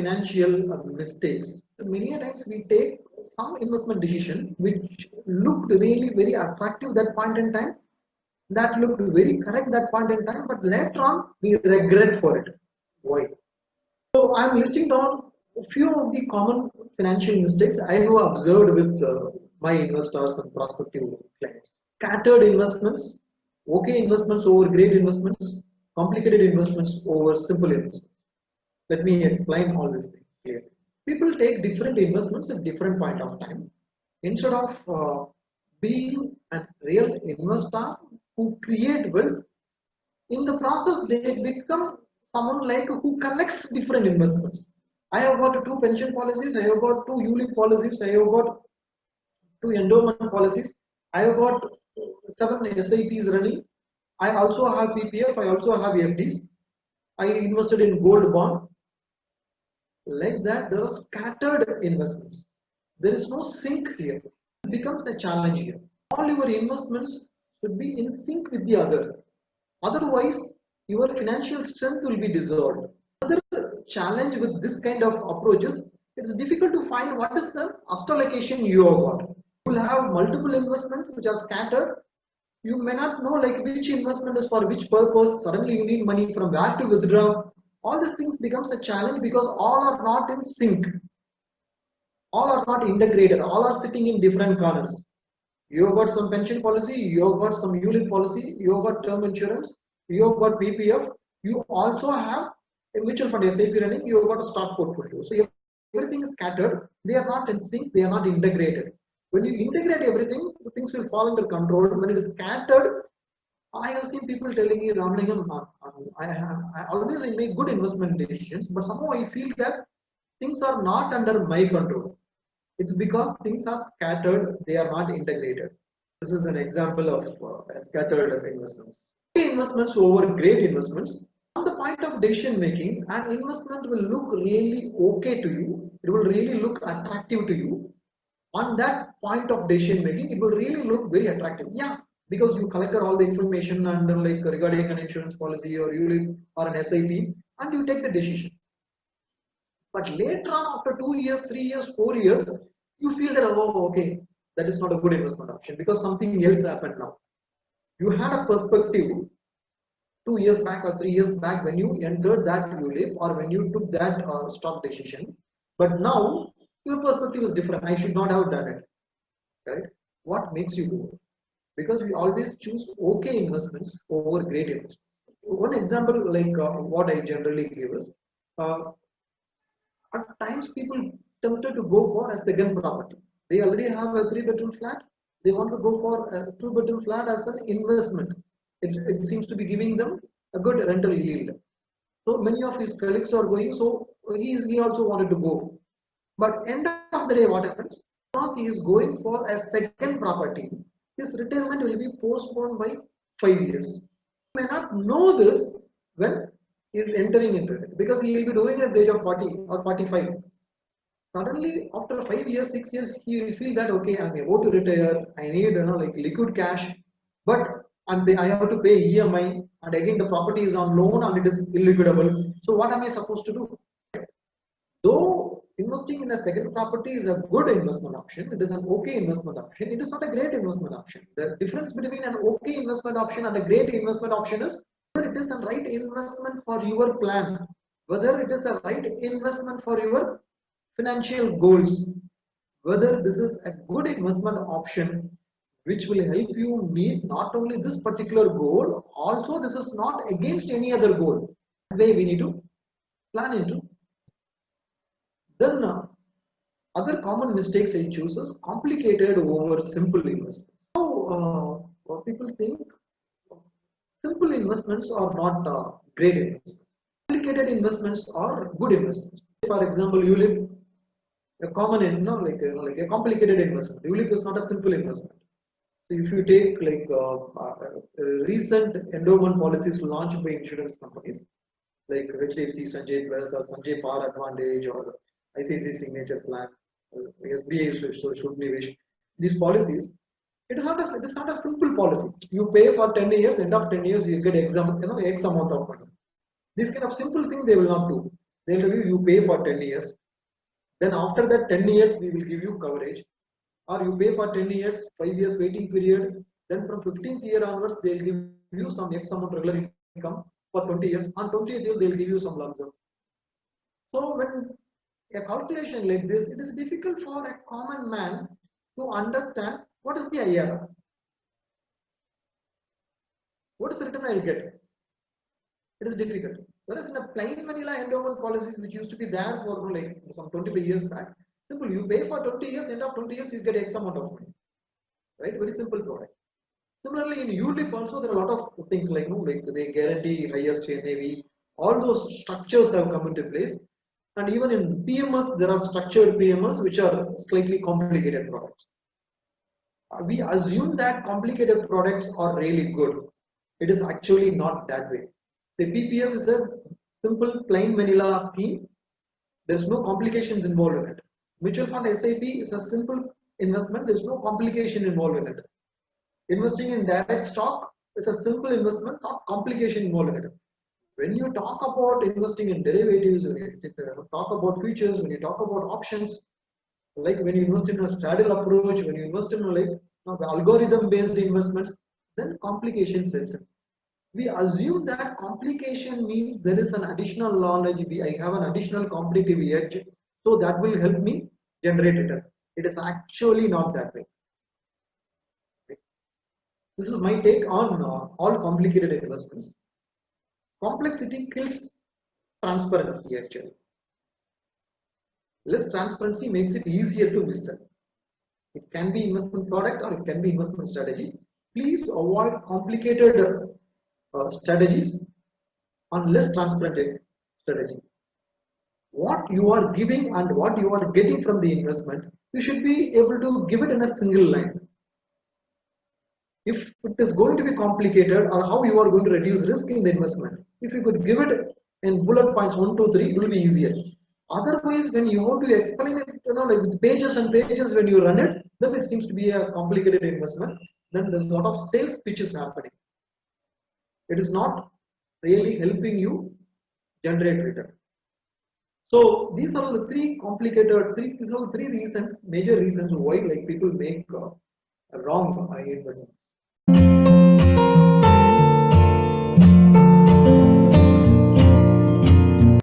financial mistakes. Many a times we take some investment decision which looked really very attractive that point in time, that looked very correct that point in time, but later on we regret for it. Why? So I'm listing down a few of the common financial mistakes I have observed with my investors and prospective clients. Scattered investments, okay investments over great investments, complicated investments over simple investments. Let me explain all these things clearly. People take different investments at different point of time. Instead of being a real investor who create wealth, in the process they become someone like who collects different investments. I have got two pension policies, I have got two ULIP policies, I have got two endowment policies, I have got 7 SIPs running, I also have PPF, I also have FDs, I invested in gold bond. Like that, there are scattered investments. There is no sync here. It becomes a challenge here. All your investments should be in sync with the other. Otherwise, your financial strength will be dissolved. Another challenge with this kind of approaches, it is difficult to find what is the asset allocation you have got. You will have multiple investments which are scattered. You may not know like which investment is for which purpose. Suddenly you need money from where to withdraw. All these things becomes a challenge because all are not in sync. All are not integrated. All are sitting in different corners. You have got some pension policy, you have got some ULIP policy, you have got term insurance, you have got PPF, you also have a mutual fund SIP running, you have got a stock portfolio. So everything is scattered, they are not in sync, they are not integrated. When you integrate everything, things will fall under control. When it is scattered, I have seen people telling me, Ramlingam, I always make good investment decisions, but somehow I feel that things are not under my control. It's because things are scattered, they are not integrated. This is an example of scattered investments. Investments over great investments. On the point of decision making, an investment will look really okay to you. It will really look attractive to you. On that point of decision making, it will really look very attractive. Yeah, because you collected all the information and like regarding an insurance policy or ULIP or an SIP, and you take the decision. But later on, after 2 years, 3 years, 4 years, you feel that, oh, okay, that is not a good investment option because something else happened now. You had a perspective 2 years back or 3 years back when you entered that ULIP or when you took that stock decision. But now, your perspective is different. I should not have done it. Right? What makes you do it? Because we always choose okay investments over great investments. One example like what I generally give is, at times people tempted to go for a second property. They already have a 3-bedroom flat. They want to go for a 2-bedroom flat as an investment. It seems to be giving them a good rental yield. So many of his colleagues are going. So he also wanted to go. But end of the day, what happens? Because he is going for a second property, his retirement will be postponed by 5 years. He may not know this when he is entering into it because he will be doing it at the age of 40 or 45. Suddenly, after 5 years, 6 years, he will feel that okay, I'm about to retire. I need like liquid cash, but I have to pay EMI, and again the property is on loan and it is illiquidable. So what am I supposed to do? Though investing in a second property is a good investment option, it is an okay investment option, it is not a great investment option. The difference between an okay investment option and a great investment option is whether it is a right investment for your plan, whether it is a right investment for your financial goals, whether this is a good investment option which will help you meet not only this particular goal, also this is not against any other goal. That way we need to plan into. Then other common mistakes I choose is complicated over simple investments. Now, what people think simple investments are not great investments. Complicated investments are good investments. For example, ULIP, a common, like a complicated investment. ULIP is not a simple investment. So if you take like recent endowment policies launched by insurance companies like HDFC Sanjay Plus or Sanjay Par Advantage or ICICI Signature Plan, SBI Shudnivish, these policies, it is not a simple policy. You pay for 10 years, end of 10 years, you get X amount of money. This kind of simple thing they will not do. They'll tell you, you pay for 10 years. Then after that 10 years, we will give you coverage. Or you pay for 10 years, 5 years waiting period. Then from 15th year onwards, they'll give you some X amount regular income for 20 years. On 20th year, they'll give you some lump sum. So when a calculation like this, it is difficult for a common man to understand what is the IRR. What is the return I will get? It is difficult. Whereas in a plain vanilla endowment policies, which used to be there for like some 25 years back, simple, you pay for 20 years, end of 20 years, you get X amount of money. Right? Very simple product. Similarly, in ULIP also, there are a lot of things like, like they guarantee highest NAV, all those structures have come into place. And even in PMS, there are structured PMS which are slightly complicated products. We assume that complicated products are really good. It is actually not that way. The PPF is a simple plain vanilla scheme. There's no complications involved in it. Mutual fund SIP is a simple investment. There's no complication involved in it. Investing in direct stock is a simple investment, not complication involved in it. When you talk about investing in derivatives, when you talk about futures, when you talk about options, like when you invest in a straddle approach, when you invest in like the algorithm-based investments, then complication sets in. We assume that complication means there is an additional knowledge, I have an additional competitive edge, so that will help me generate return. It is actually not that way. This is my take on all complicated investments. Complexity kills transparency actually. Less transparency makes it easier to miss it. It can be investment product or it can be investment strategy. Please avoid complicated strategies on less transparent strategy. What you are giving and what you are getting from the investment, you should be able to give it in a single line. If it is going to be complicated or how you are going to reduce risk in the investment, if you could give it in bullet points 1, 2, 3, it will be easier. Otherwise, when you want to explain it, like with pages and pages, when you run it, then it seems to be a complicated investment. Then there's a lot of sales pitches happening. It is not really helping you generate return. So these are the three reasons, major reasons why like people make wrong investments.